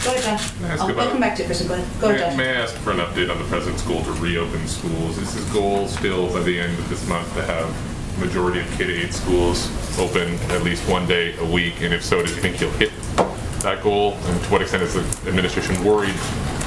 Go ahead, Josh. I'll come back to you, Kristen. Go ahead. Go ahead, Josh. May I ask for an update on the president's goal to reopen schools? Is his goal still by the end of this month to have majority of K-8 schools open at least one day a week? And if so, do you think he'll hit that goal? And to what extent is the administration worried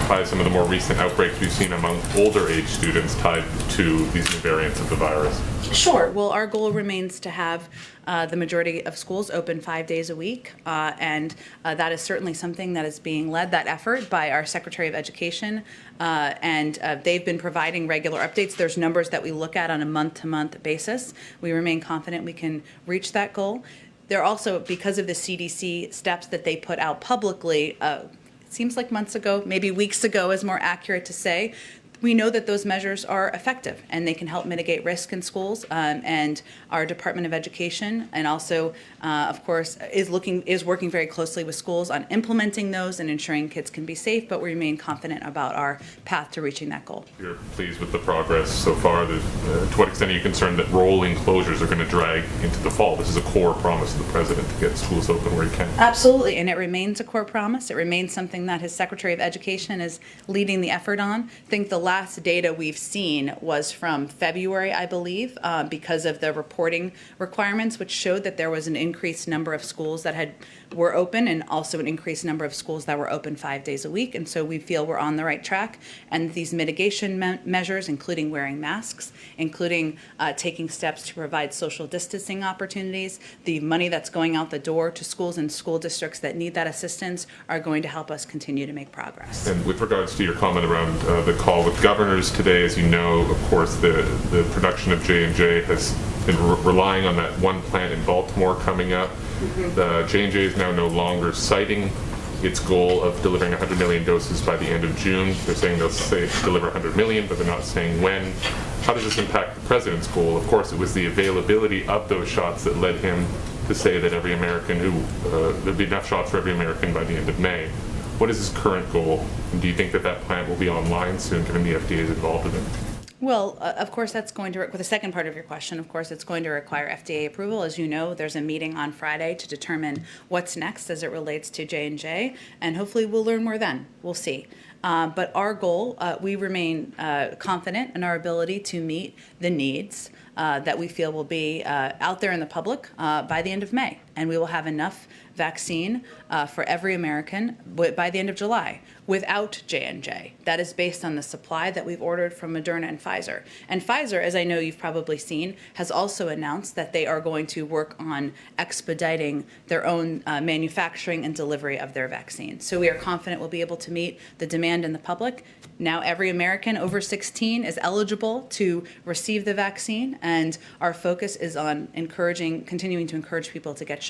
by some of the more recent outbreaks we've seen among older age students tied to these new variants of the virus? Sure. Well, our goal remains to have the majority of schools open 5 days a week, and that is certainly something that is being led, that effort, by our Secretary of Education, and they've been providing regular updates. There's numbers that we look at on a month-to-month basis. We remain confident we can reach that goal. They're also, because of the CDC steps that they put out publicly, it seems like months ago, maybe weeks ago is more accurate to say, we know that those measures are effective and they can help mitigate risk in schools, and our Department of Education and also, of course, is working very closely with schools on implementing those and ensuring kids can be safe, but we remain confident about our path to reaching that goal. You're pleased with the progress so far. To what extent are you concerned that rolling closures are going to drag into the fall? This is a core promise of the president to get schools open where he can. Absolutely, and it remains a core promise. It remains something that his Secretary of Education is leading the effort on. I think the last data we've seen was from February, I believe, because of the reporting requirements, which showed that there was an increased number of schools that were open and also an increased number of schools that were open 5 days a week. And so we feel we're on the right track. And these mitigation measures, including wearing masks, including taking steps to provide social distancing opportunities, the money that's going out the door to schools and school districts that need that assistance are going to help us continue to make progress. And with regards to your comment around the call with governors today, as you know, of course, the production of J&J has been relying on that one plant in Baltimore coming up. The J&J is now no longer citing its goal of delivering 100 million doses by the end of June. They're saying they'll deliver 100 million, but they're not saying when. How does this impact the president's goal? Of course, it was the availability of those shots that led him to say that every American there'd be enough shots for every American by the end of May. What is his current goal? And do you think that plant will be online soon, given the FDA is involved in it? Well, of course, that's going to, with the second part of your question, of course, it's going to require FDA approval. As you know, there's a meeting on Friday to determine what's next as it relates to J&J, and hopefully we'll learn more then. We'll see. But our goal, we remain confident in our ability to meet the needs that we feel will be out there in the public by the end of May. And we will have enough vaccine for every American by the end of July without J&J. That is based on the supply that we've ordered from Moderna and Pfizer. And Pfizer, as I know you've probably seen, has also announced that they are going to work on expediting their own manufacturing and delivery of their vaccine. So we are confident we'll be able to meet the demand in the public. Now every American over 16 is eligible to receive the vaccine, and our focus is on continuing to encourage people to get shots.